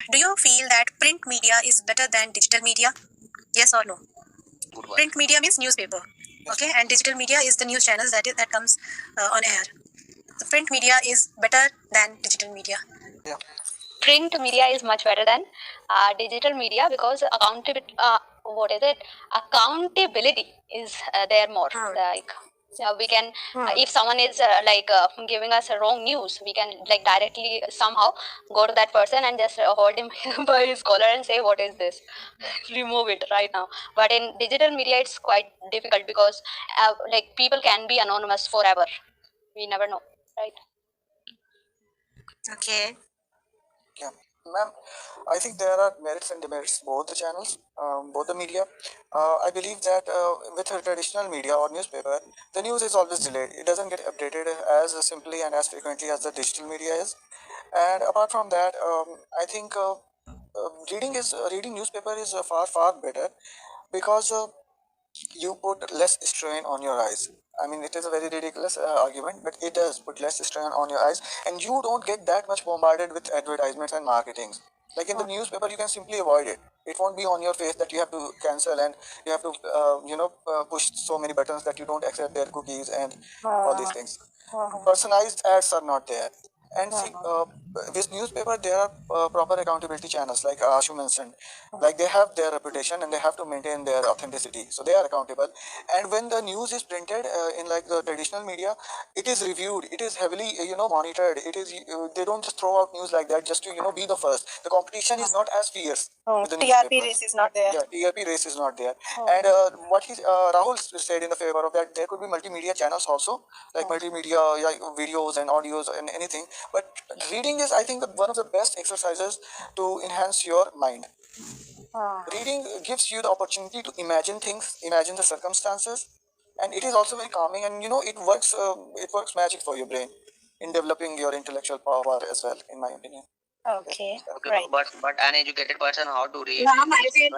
Do you feel that print media is better than digital media? Yes or no? Print media means newspaper, okay, and digital media is the news channels that comes on air. The print media is better than digital media. Yeah. Print media is much better than digital media because accountability. What is it? Accountability is there more. Like we can, if someone is giving us a wrong news, we can like directly somehow go to that person and just hold him by his collar and say, "What is this? Remove it right now." But in digital media, it's quite difficult because like people can be anonymous forever. We never know, right? Okay. Yeah, ma'am, I think there are merits and demerits both the channels, both the media. I believe that with a traditional media or newspaper, the news is always delayed. It doesn't get updated as simply and as frequently as the digital media is. And apart from that, I think reading newspaper is far better because you put less strain on your eyes. I mean, it is a very ridiculous argument, but it does put less strain on your eyes, and you don't get that much bombarded with advertisements and marketings. Like in the newspaper, you can simply avoid it. It won't be on your face that you have to cancel and you have to, push so many buttons that you don't accept their cookies and all these things. Personalized ads are not there. And see, with newspaper, there are proper accountability channels, like Ashu mentioned. Like they have their reputation and they have to maintain their authenticity, so they are accountable. And when the news is printed in like the traditional media, it is reviewed, it is heavily monitored. It is they don't just throw out news like that just to be the first. The competition is not as fierce. With the TRP race is not there. Yeah, TRP race is not there. And what Rahul said in the favor of that, there could be multimedia channels also, like multimedia, like videos and audios and anything. But reading is, I think, one of the best exercises to enhance your mind. Reading gives you the opportunity to imagine things, imagine the circumstances, and it is also very calming. And it works magic for your brain in developing your intellectual power as well, in my opinion. Okay. Okay, right. But uneducated person, how to read? Ma'am, I feel.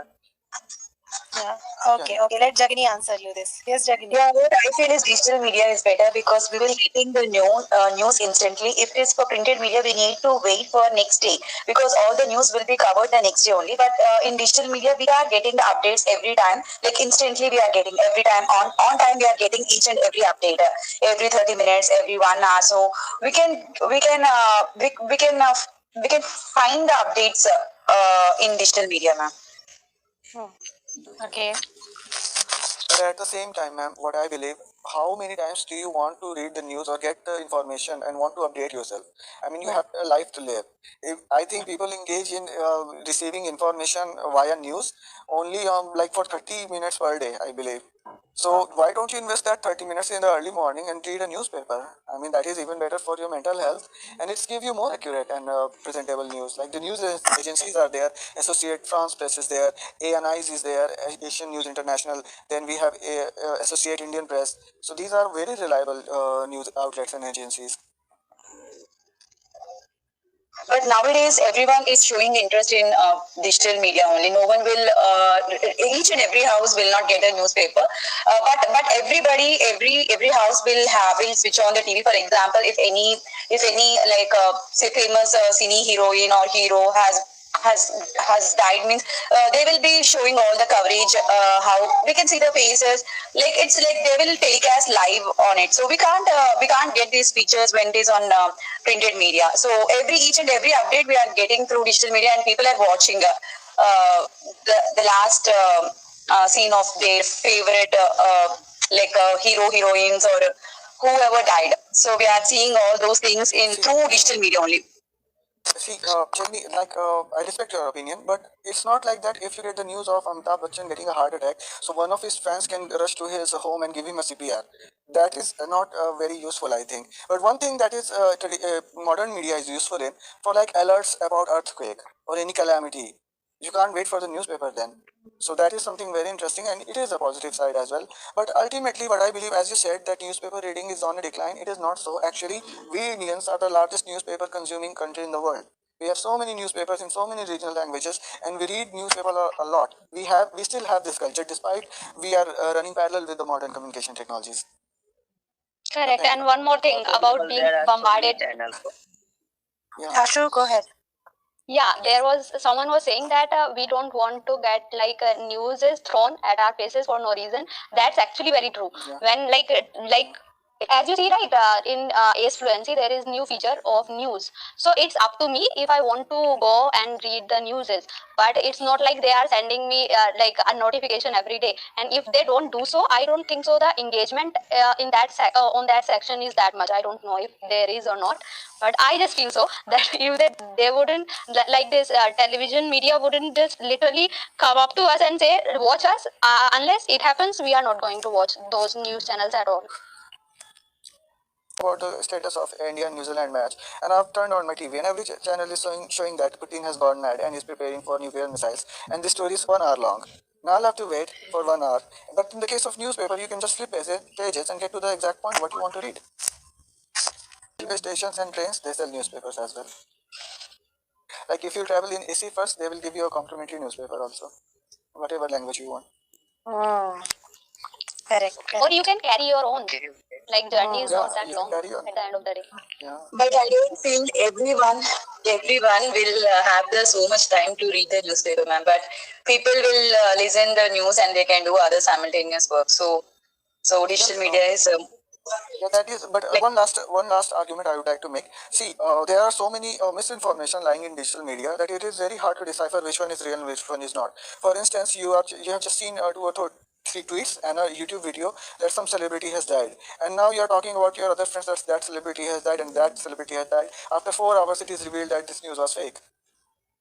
Yeah. Okay. Let Jagini answer you this. Yes, Jagini. Yeah, what I feel is digital media is better because we will getting the news instantly. If it's for printed media, we need to wait for next day because all the news will be covered the next day only. But in digital media, we are getting the updates every time. Like instantly, we are getting every time on time. We are getting each and every update every 30 minutes, every 1 hour. So we can find the updates in digital media, ma'am. Okay. But at the same time, ma'am, what I believe, how many times do you want to read the news or get the information and want to update yourself? I mean, you have a life to live. I think people engage in receiving information via news only like for 30 minutes per day, I believe. So why don't you invest that 30 minutes in the early morning and read a newspaper? I mean, that is even better for your mental health, and it's give you more accurate and presentable news. Like the news agencies are there, Associate France Press is there, ANIs is there, Asian News International. Then we have Associate Indian Press. So these are very reliable news outlets and agencies. But nowadays, everyone is showing interest in digital media only. No one will, each and every house will not get a newspaper. But every house will switch on the TV. For example, if any like say famous cine heroine or hero has died, means they will be showing all the coverage, how we can see the faces, like it's like they will telecast live on it. So we can't get these features when it is on printed media. So each and every update we are getting through digital media, and people are watching the last scene of their favorite heroines or whoever died. So we are seeing all those things in through digital media only. See, Jamie, I respect your opinion, but it's not like that. If you get the news of Amitabh Bachchan getting a heart attack, so one of his fans can rush to his home and give him a CPR. That is not very useful, I think. But one thing that is modern media is useful in, for like alerts about earthquake or any calamity. You can't wait for the newspaper then. So that is something very interesting, and it is a positive side as well. But ultimately, what I believe, as you said, that newspaper reading is on a decline. It is not so. Actually, we Indians are the largest newspaper consuming country in the world. We have so many newspapers in so many regional languages, and we read newspaper a lot. We still have this culture, despite we are running parallel with the modern communication technologies. Correct. And one more thing about being bombarded. Yeah. Ashu, go ahead. Yeah, there was someone was saying that we don't want to get like news is thrown at our faces for no reason. That's actually very true. Yeah. When like as you see, right, in Ace Fluency there is new feature of news, so it's up to me if I want to go and read the news. But it's not like they are sending me like a notification every day, and if they don't do so, I don't think so the engagement in that on that section is that much. I don't know if there is or not, but I just feel so that if they wouldn't like this television media wouldn't just literally come up to us and say watch us, unless it happens we are not going to watch those news channels at all. About the status of India and New Zealand match, and I've turned on my TV, and every channel is showing that Putin has gone mad and is preparing for nuclear missiles, and this story is 1 hour long. Now I'll have to wait for 1 hour. But in the case of newspaper, you can just flip pages and get to the exact point what you want to read. Railway stations and trains, they sell newspapers as well. Like if you travel in AC first, they will give you a complimentary newspaper also, whatever language you want. Correct. Or you can carry your own. Like journey is not that you long can carry on. at the end of the day. Yeah. But I don't feel everyone will have the so much time to read the newspaper, ma'am. But people will listen the news and they can do other simultaneous work. So digital media is Yeah, that is. But one last argument I would like to make. See, there are so many misinformation lying in digital media that it is very hard to decipher which one is real and which one is not. For instance, you have just seen 2 or 3 tweets and a YouTube video that some celebrity has died, and now you are talking about your other friends that celebrity has died and that celebrity has died. After 4 hours, it is revealed that this news was fake.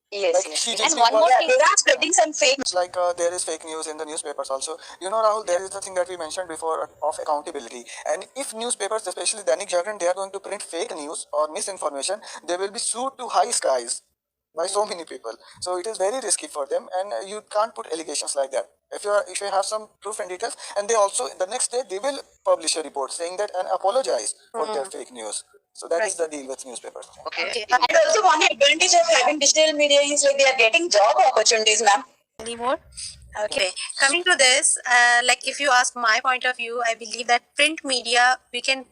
yes, Like yes. Xi And Jinping one more was. thing. They are spreading some fake. Like there is fake news in the newspapers also. You know, Rahul, there is the thing that we mentioned before of accountability. And if newspapers, especially Dainik Jagran, they are going to print fake news or misinformation, they will be sued to high skies by so many people. So it is very risky for them, and you can't put allegations like that. If you have some proof and details, and they also the next day they will publish a report saying that and apologize for their fake news. So that is the deal with newspapers. Okay. And also one advantage of having digital media is like they are getting job opportunities, ma'am. Anymore. Okay, coming to this, like if you ask my point of view, I believe that print media, we can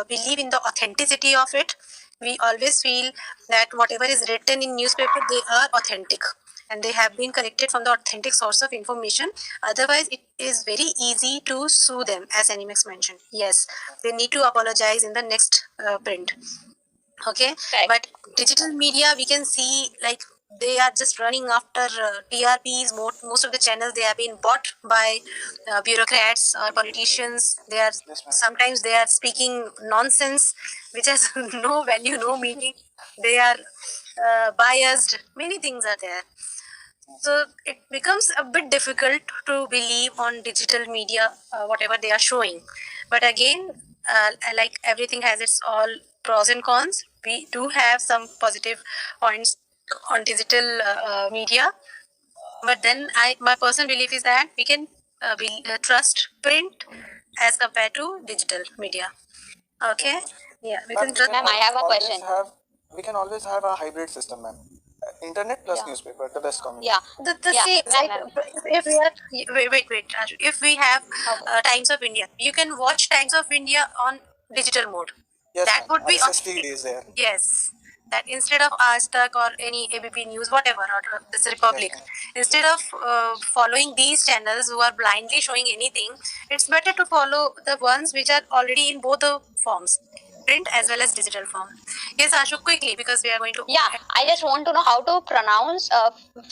believe in the authenticity of it. We always feel that whatever is written in newspaper, they are authentic and they have been collected from the authentic source of information. Otherwise, it is very easy to sue them, as Animex mentioned. Yes, they need to apologize in the next print. Okay, but digital media, we can see like they are just running after TRPs. Most of the channels, they have been bought by bureaucrats or politicians. They are sometimes they are speaking nonsense which has no value, no meaning. They are biased. Many things are there. So it becomes a bit difficult to believe on digital media whatever they are showing. But again, like everything has its all pros and cons. We do have some positive points on digital media, but then my personal belief is that we can trust print as compared to digital media. Okay, yeah, we can trust. Ma'am, I have a question. We can always have a hybrid system, ma'am. Internet plus newspaper, the best combination. Yeah. The Yeah, same, ma'am, like ma'am. if we are wait, Raju. If we have Times of India, you can watch Times of India on digital mode. Yes, That ma'am. would be RSS feed is there. yes. That instead of Aaj Tak or any ABP News, whatever, or this Republic, instead of following these channels who are blindly showing anything, it's better to follow the ones which are already in both the forms, print as well as digital form. Yes, Ashu, quickly, because we are going to. Yeah, I just want to know how to pronounce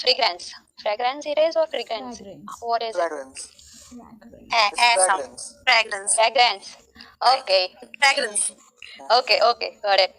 fragrance. Fragrance it is or fragrance? What is it? Fragrance. Fragrance. Fragrance. Okay. Fragrance. Okay, got it.